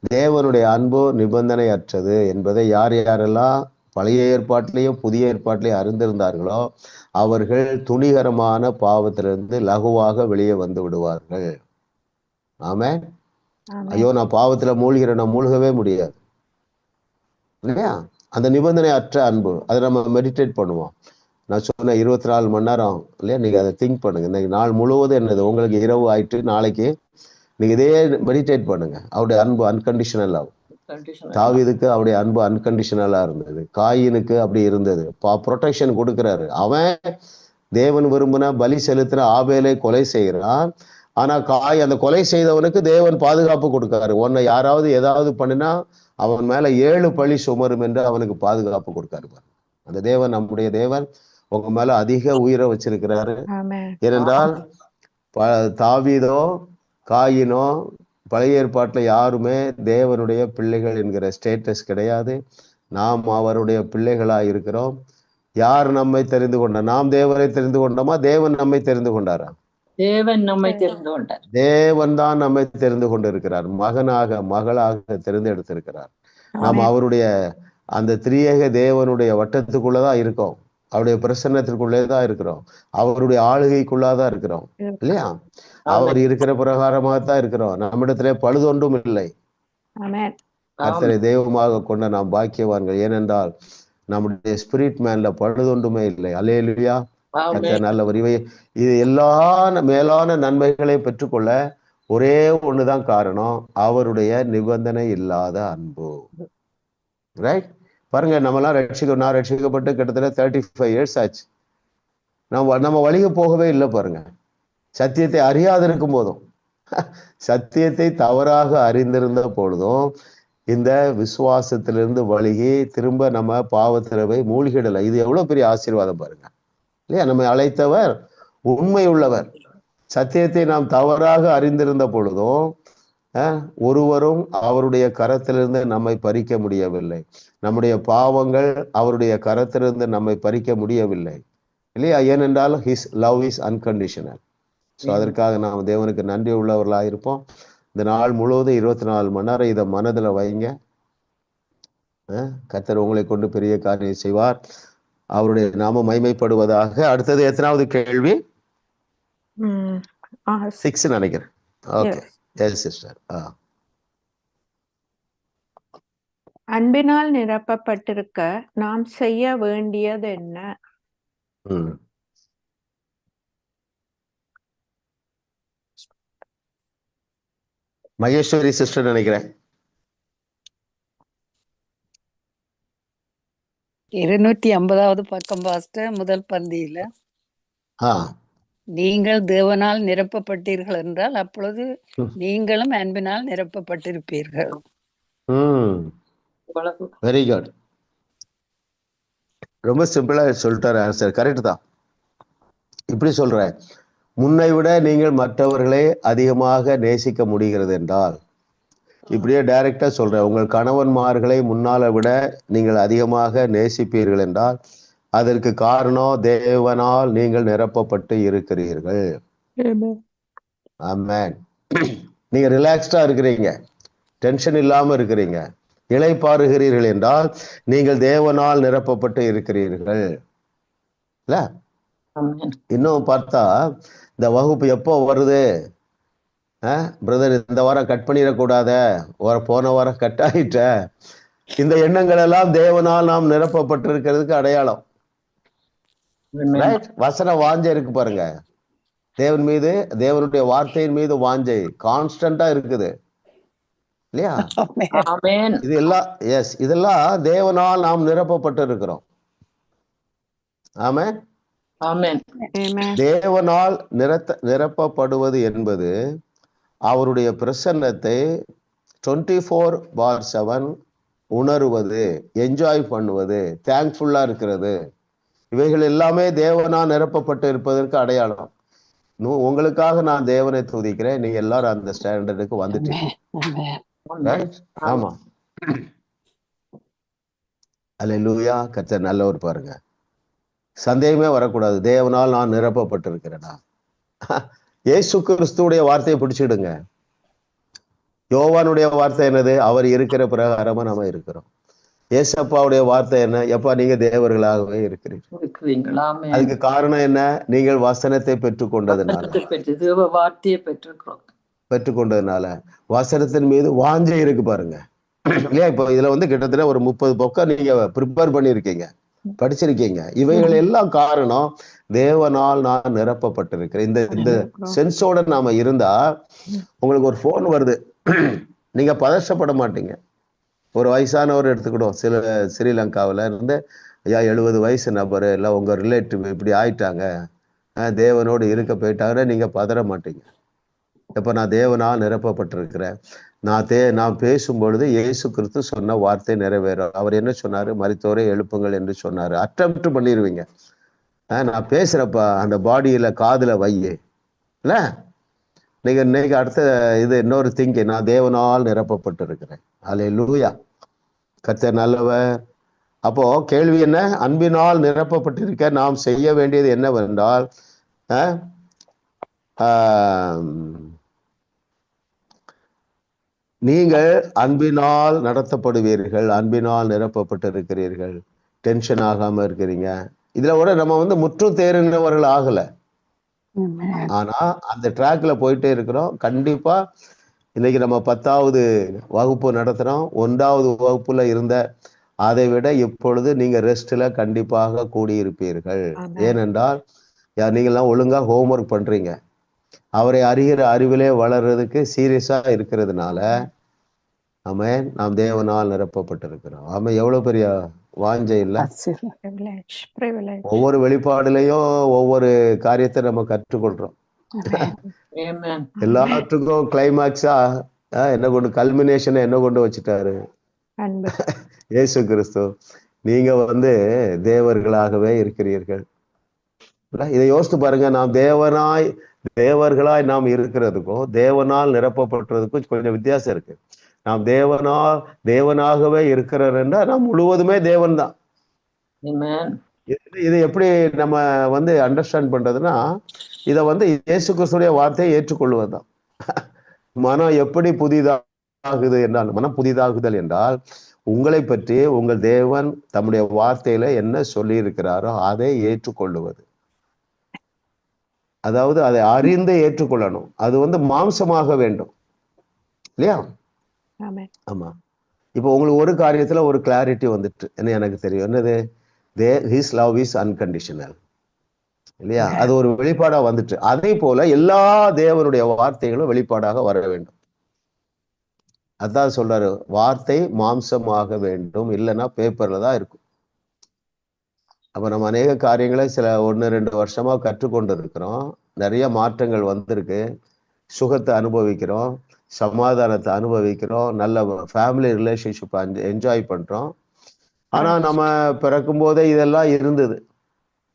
தேவனுடைய அன்பு நிபந்தனை அற்றது என்பதை யார் யாரெல்லாம் பழைய ஏற்பாட்டிலையும் புதிய ஏற்பாட்டிலையும் அறிந்திருந்தார்களோ அவர்கள் துணிகரமான பாவத்திலிருந்து லகுவாக வெளியே வந்து விடுவார்கள். ஆமே. ஐயோ நான் பாவத்துல மூழ்கிறேன், நான் மூழ்கவே முடியாது இல்லையா. அந்த நிபந்தனை அற்ற அன்பு, அதை நம்ம மெடிடேட் பண்ணுவோம். நான் சொன்ன 24 மணி நேரம் இல்லையா, நீங்க அதை திங்க் பண்ணுங்க. இன்னைக்கு நாள் முழுவதும் என்னது, உங்களுக்கு இரவு ஆயிட்டு நாளைக்கு நீங்க இதே மெடிடேட் பண்ணுங்க. அவருடைய அன்பு அன்கண்டிஷனல் ஆகும். தாவீதுக்கு அவருடைய அன்பு அன்கண்டிஷனலா இருந்தது, காயினுக்கு அப்படி இருந்தது. ப்ரொடெக்ஷன் கொடுக்கிறாரு. அவன் தேவன் விரும்பின பலி செலுத்தின ஆபேலை கொலை செய்கிறான், ஆனா அந்த கொலை செய்தவனுக்கு தேவன் பாதுகாப்பு கொடுக்காரு. உன்னை யாராவது ஏதாவது பண்ணினா அவன் மேல 7 பழி சுமரும் என்று அவனுக்கு பாதுகாப்பு கொடுக்காரு. அந்த தேவன், நம்முடைய தேவன் உங்க மேல அதிக உயிரை வச்சிருக்கிறாரு. ஏனென்றால் தாவீதோ காயினோ பழைய ஏற்பாட்டுல யாருமே தேவனுடைய பிள்ளைகள் என்கிற ஸ்டேட்டஸ் கிடையாது. நாம் அவருடைய பிள்ளைகளா இருக்கிறோம். யார் நம்மை தெரிந்து கொண்டார்? நாம் தேவனை தெரிந்து கொண்டோமா, தேவன் நம்மை தெரிந்து கொண்டாரா? தேவன் நம்மை தெரிந்து கொண்டார். தேவன் தான் நம்மை தெரிந்து கொண்டிருக்கிறார், மகனாக மகளாக தெரிந்தெடுத்திருக்கிறார். நாம் அவருடைய அந்த திரியேக தேவனுடைய வட்டத்துக்குள்ளதான் இருக்கோம், அவருடைய பிரசன்னத்திற்குள்ளேதான் இருக்கிறோம், அவருடைய ஆளுகைக்குள்ளாதான் இருக்கிறோம் இல்லையா. அவர் இருக்கிற பிரகாரமாகத்தான் இருக்கிறோம். நம்மிடத்திலே பழுதொன்றும் இல்லை. கர்த்தரை தெய்வமாக கொண்ட நாம் பாக்கியவான்கள். ஏனென்றால் நம்முடைய ஸ்பிரிட் மேன்ல பழுதொன்றுமே இல்லை. அல்லேலூயா. கர்த்தர் நல்லவர். இது எல்லா மேலான நன்மைகளை பெற்றுக்கொள்ள ஒரே ஒண்ணுதான் காரணம், அவருடைய நிபந்தனை இல்லாத அன்பு. ரைட். பாருங்க, நம்மலாம் நான் ரட்சிக்கப்பட்டு கிட்டத்தட்ட 35 years ஆச்சு. நம்ம வழிக போகவே இல்லை. பாருங்க, சத்தியத்தை அறியாது இருக்கும் போதும், சத்தியத்தை தவறாக அறிந்திருந்த பொழுதும் இந்த விசுவாசத்திலிருந்து வழிகி திரும்ப நம்ம பாவத்துல போய் மூழ்கிடலை. இது எவ்வளவு பெரிய ஆசீர்வாதம் பாருங்க இல்லையா. நம்மை அழைத்தவர் உண்மை உள்ளவர். சத்தியத்தை நாம் தவறாக அறிந்திருந்த பொழுதும் ஒருவரும் அவருடைய கரத்திலிருந்து நம்மை பறிக்க முடியவில்லை. நம்முடைய பாவங்கள் அவருடைய கரத்திலிருந்து நம்மை பறிக்க முடியவில்லை இல்லையா. ஏனென்றால் his love is unconditional. So அதற்காக நாம் தேவனுக்கு நன்றி உள்ளவர்களாக இருப்போம். இந்த நாள் முழுவதும் 24 மணி நேரம் இதை மனதில் வைங்க. கர்த்தர் உங்களை கொண்டு பெரிய காரியம் செய்வார். அவருடைய நாம மகிமைப்படுவதாக. அடுத்தது எத்தனாவது கேள்வி? 6 நினைக்கிறேன். Okay, yes sister. அன்பினால் நிரப்பப்பட்டிருக்க நாம் செய்ய வேண்டியது என்ன? மகேஸ்வரி சிஸ்டர் நினைக்கிறேன். 250வது பக்கம் பாஸ்டர், முதல் பந்தியில ஆ நீங்கள் தேவனால் நிரப்பப்பட்டீர்கள் என்றால் அப்பொழுது நீங்களும் அன்பினால் நிரப்பப்பட்டிருப்பீர்கள். Very good. ரொம்ப சிம்பிளா சொல்லிட்டாரு ஆன்சர். கரெக்ட் தான். இப்படி சொல்றேன், முன்னை விட நீங்கள் மற்றவர்களை அதிகமாக நேசிக்க முடிகிறது என்றால், இப்படியே டைரக்டா சொல்றேன், உங்கள் கணவன்மார்களை முன்னால விட நீங்கள் அதிகமாக நேசிப்பீர்கள் என்றால் அதற்கு காரணம் தேவனால் நீங்கள் நிரப்பப்பட்டு இருக்கிறீர்கள். ஆமென். நீங்க ரிலாக்ஸ்டா இருக்கிறீங்க, டென்ஷன் இல்லாம இருக்கிறீங்க, இளைப்பாறுகிறீர்கள் என்றால் நீங்கள் தேவனால் நிரப்பப்பட்டு இருக்கிறீர்கள். இல்ல, இன்னும் பார்த்தா இந்த வகுப்பு எப்போ வருது பிரதர், இந்த வாரம் கட் பண்ணிடக்கூடாத, போன வாரம் கட் ஆயிட்ட, இந்த எண்ணங்கள் எல்லாம் தேவனால் நாம் நிரப்பப்பட்டிருக்கிறதுக்கு அடையாளம். வசன வாஞ்சை இருக்கு பாருங்க, தேவன் மீது, தேவனுடைய வார்த்தையின் மீது வாஞ்சை கான்ஸ்டன்டா இருக்குது இல்லையா? இது எல்லாம் எஸ், இதெல்லாம் தேவனால் நாம் நிரப்பப்பட்டு இருக்கிறோம். ஆமென். தேவனால் நிரப்பப்படுவது என்பது அவருடைய பிரசன்னத்தை 24/7 உணர்வது, என்ஜாய் பண்ணுவது, தேங்க்ஃபுல்லா இருக்கிறது, இவைகள் எல்லாமே தேவனால் நிரப்பப்பட்டு இருப்பதற்கு அடையாளம். உங்களுக்காக நான் தேவனை துதிக்கிறேன், நீங்க எல்லாரும் அந்த ஸ்டாண்டர்டுக்கு வந்துட்டீங்க. ஆமா, அல்லேலூயா. கர்த்தர் நல்லவர். பாருங்க, சந்தேகமே வரக்கூடாது, தேவனால் நான் நிரப்பப்பட்டிருக்கிறேனா. இயேசு கிறிஸ்துடைய வார்த்தையை பிடிச்சிடுங்க. யோவானுடைய வார்த்தை என்னது? அவர் இருக்கிற பிரகாரமா நம்ம இருக்கிறோம். ஏசப்பாவுடைய வார்த்தை என்ன? எப்பா நீங்க தேவர்களாகவே இருக்கிறீர்கள். அதுக்கு காரணம் என்ன? நீங்கள் வசனத்தை பெற்றுக்கொண்டதுனால, பெற்றுக்கொண்டதுனால வசனத்தின் மீது வாஞ்சை இருக்கு பாருங்க இல்லையா? இப்போ இதுல கிட்டத்தட்ட ஒரு 30 பக்கம் நீங்க ப்ரிப்பேர் பண்ணிருக்கீங்க, படிச்சிருக்கீங்க. இவைகள் எல்லாம் காரணம் தேவனால் நான் நிரப்பப்பட்டிருக்கிறேன். இந்த சென்ஸோட நாம இருந்தா உங்களுக்கு ஒரு போன் வருது, நீங்க பதஷ்டப்பட மாட்டீங்க. ஒரு வயசானவர் எடுத்துக்கிடும், ஸ்ரீலங்காவில இருந்து, ஐயா 70 வயசு நபர் எல்லாம் உங்க ரிலேட்டிவ் இப்படி ஆயிட்டாங்க, தேவனோடு இருக்க போயிட்டாங்க, நீங்க பதற மாட்டீங்க. இப்ப நான் தேவனால் நிரப்பப்பட்டிருக்கிறேன். நான் பேசும் பொழுது இயேசு கிறிஸ்து சொன்ன வார்த்தை நிறைவேறும். அவர் என்ன சொன்னாரு? மரித்தோரை எழுப்புங்கள் என்று சொன்னாரு. அட்டெம்ப்ட் பண்ணிடுவீங்க. நான் பேசுறப்ப அந்த பாடியில காதுல வையே இல்ல, நீங்க இன்னைக்கு அடுத்த இது இன்னொரு திங்கி, நான் தேவனால் நிரப்பப்பட்டிருக்கிறேன். அல்லேலூயா. கர்த்தர் நல்லவர். அப்போ கேள்வி என்ன? அன்பினால் நிரப்பப்பட்டிருக்க நாம் செய்ய வேண்டியது என்னவென்றால், நீங்கள் அன்பினால் நடத்தப்படுவீர்கள், அன்பினால் நிரப்பப்பட்டிருக்கிறீர்கள், டென்ஷன் ஆகாம இருக்கிறீங்க. இதுல கூட நம்ம முற்றும் தேறினவர்கள் ஆகல, ஆனா அந்த ட்ராக்ல போயிட்டே இருக்கிறோம். கண்டிப்பா இன்னைக்கு நம்ம 10வது வகுப்பு நடத்துறோம். 1வது வகுப்புல இருந்த அதை விட இப்பொழுது நீங்க ரெஸ்ட்ல கண்டிப்பாக கூடியிருப்பீர்கள். ஏனென்றால் நீங்கள்லாம் ஒழுங்கா ஹோம்ஒர்க் பண்றீங்க, அவரை அறிகிற அறிவிலே வளர்றதுக்கு சீரியஸா இருக்கிறதுனால ஆமென், நாம் தேவனால் நிரப்பப்பட்டிருக்கிறோம். ஆமா, எவ்வளவு பெரிய வாஞ்சை இல்ல? ஒவ்வொரு வெளிப்பாடுலையும் ஒவ்வொரு காரியத்தை நம்ம கற்றுக்கொள்றோம். எல்லாத்துக்கும் கிளைமாக்ஸா என்ன கொண்டு, கல்மினேஷனை என்ன கொண்டு வச்சுட்டாரு? இயேசு கிறிஸ்து. நீங்க தேவர்களாகவே இருக்கிறீர்கள். இதை யோசித்து பாருங்க. நாம் தேவர்களாய் நாம் இருக்கிறதுக்கும் தேவனால் நிரப்பப்பட்டதுக்கும் கொஞ்சம் வித்தியாசம் இருக்கு. நாம் தேவனாகவே இருக்கிறார்னா நாம் முழுவதுமே தேவன் தான். இது எப்படி நம்ம அண்டர்ஸ்டாண்ட் பண்றதுன்னா, இதை இயேசு கிறிஸ்துடைய வார்த்தையை ஏற்றுக்கொள்வதுதான். மனம் எப்படி புதிதாகுது என்றால், மனம் புதிதாகுதல் என்றால் உங்களை பற்றி உங்கள் தேவன் தம்முடைய வார்த்தையில என்ன சொல்லி இருக்கிறாரோ அதை ஏற்றுக்கொள்ளுவது. அதாவது அதை அறிந்து ஏற்றுக்கொள்ளணும். அது மாம்சமாக வேண்டும் இல்லையா? ஆமா. இப்போ உங்களுக்கு ஒரு காரியத்துல ஒரு கிளாரிட்டி வந்துட்டு என்ன எனக்கு தெரியும், என்னது? ஹிஸ் லவ் இஸ் அன்கண்டிஷனல் இல்லையா? அது ஒரு வெளிப்பாடா வந்துட்டு, அதே போல எல்லா தேவனுடைய வார்த்தைகளும் வெளிப்பாடாக வர வேண்டும். அதான் சொல்றாரு, வார்த்தை மாம்சமாக வேண்டும், இல்லைன்னா பேப்பர்ல தான் இருக்கும். அப்ப நம்ம அநேக காரியங்களை சில 1-2 வருஷமா கற்றுக்கொண்டு இருக்கிறோம். நிறைய மாற்றங்கள் வந்திருக்கு. சுகத்தை அனுபவிக்கிறோம், சமாதானத்தை அனுபவிக்கிறோம், நல்ல ஃபேமிலி ரிலேஷன்ஷிப் என்ஜாய் பண்றோம். ஆனா நம்ம பிறக்கும் போதே இதெல்லாம் இருந்தது.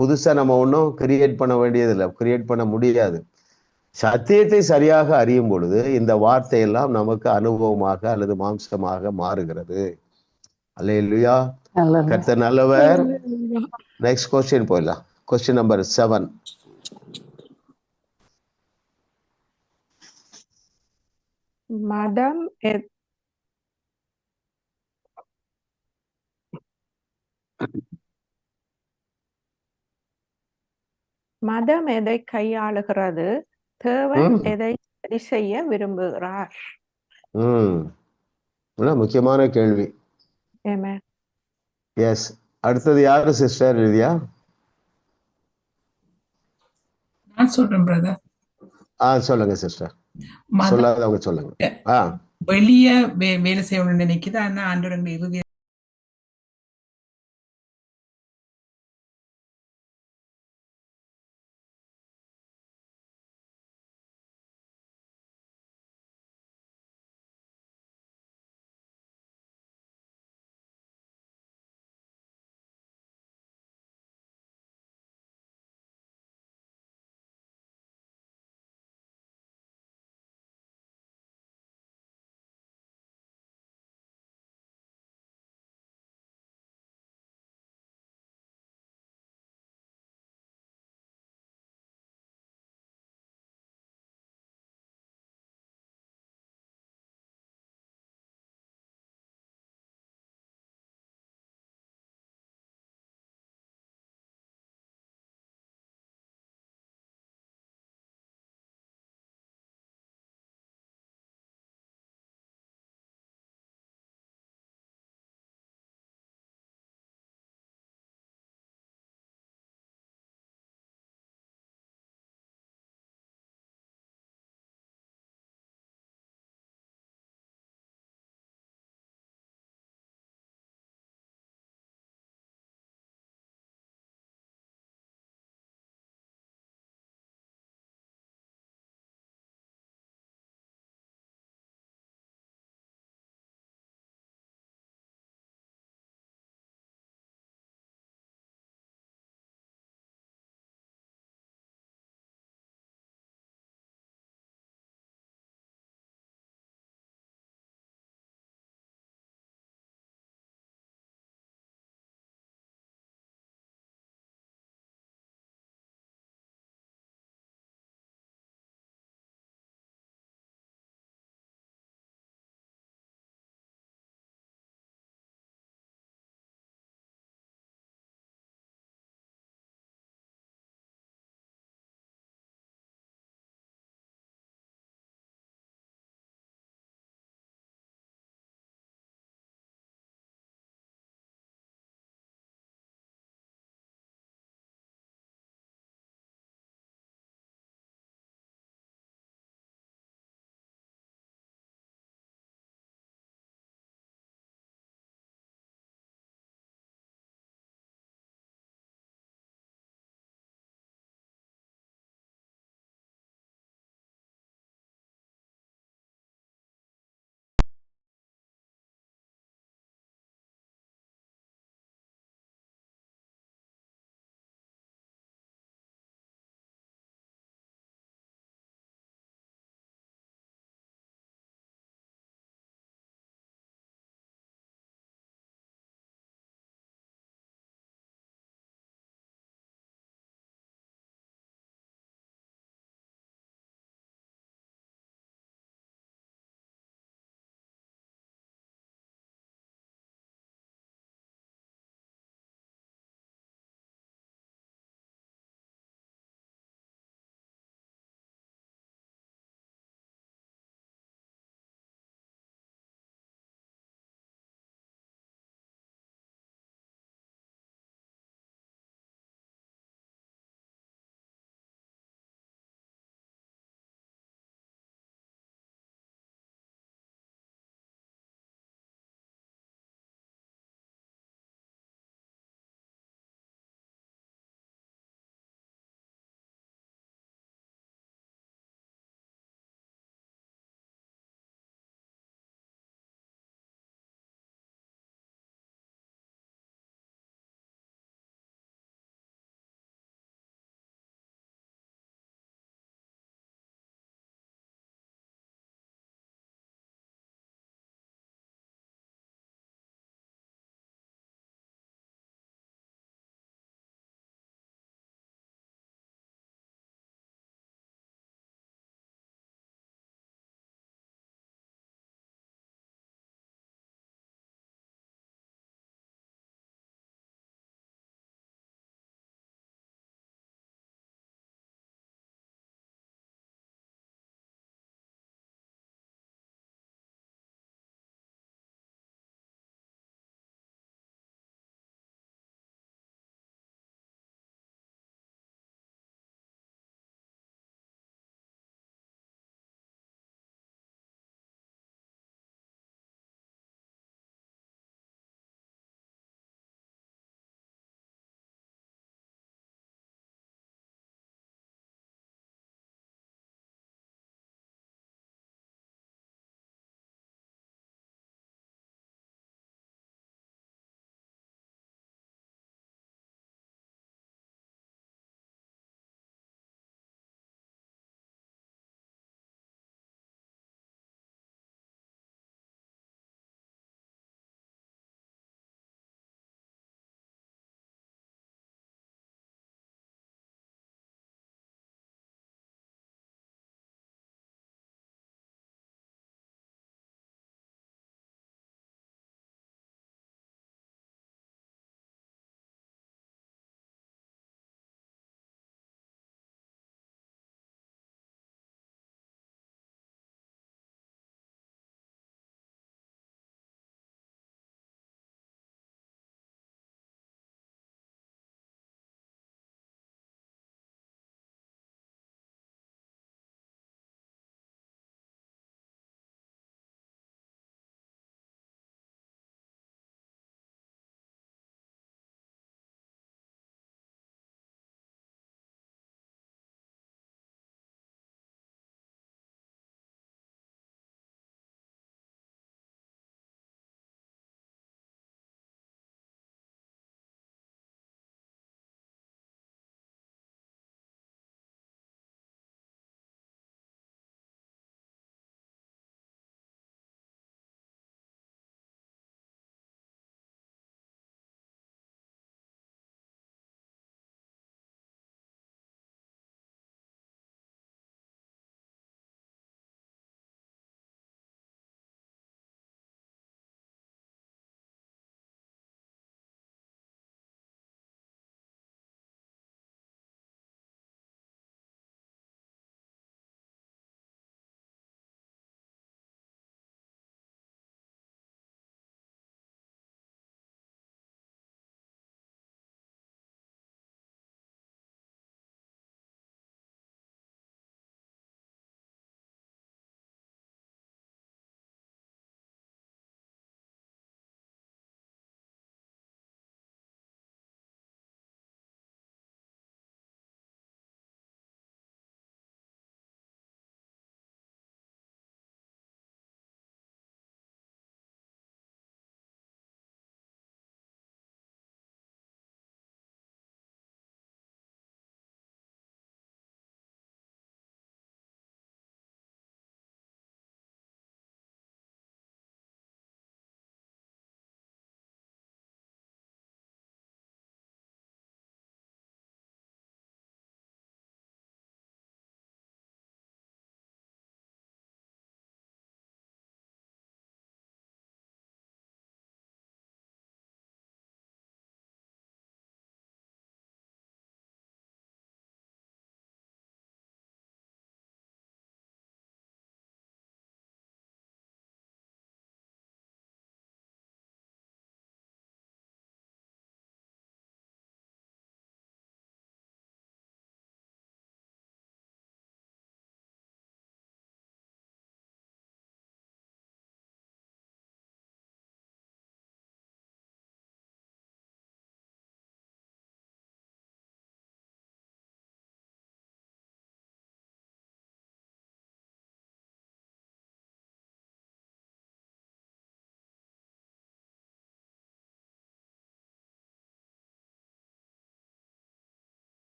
புதுசா நம்ம ஒன்றும் கிரியேட் பண்ண வேண்டியதில்லை, கிரியேட் பண்ண முடியாது. சத்தியத்தை சரியாக அறியும் பொழுது இந்த வார்த்தையெல்லாம் நமக்கு அனுபவமாக அல்லது மாம்சமாக மாறுகிறது. அல்லேலூயா. கர்த்தர் நல்லவர். நெக்ஸ்ட் கொஸ்டின் போயிடலாம். Question number 7. மதம் எதை கையாளுகிறது? தேவன் எதை சரி செய்ய விரும்புகிறார்? முக்கியமான கேள்வி. எஸ். அடுத்தது யாரு சிஸ்டர் லிதியா? நான் சொல்றேன் பிரதர். சொல்லுங்க சிஸ்டர். சொல்லாதவங்க சொல்லுங்க. வெளிய வேலை செய்யணும்னு நினைக்குது. ஆனா ஆண்டவர் இறுதி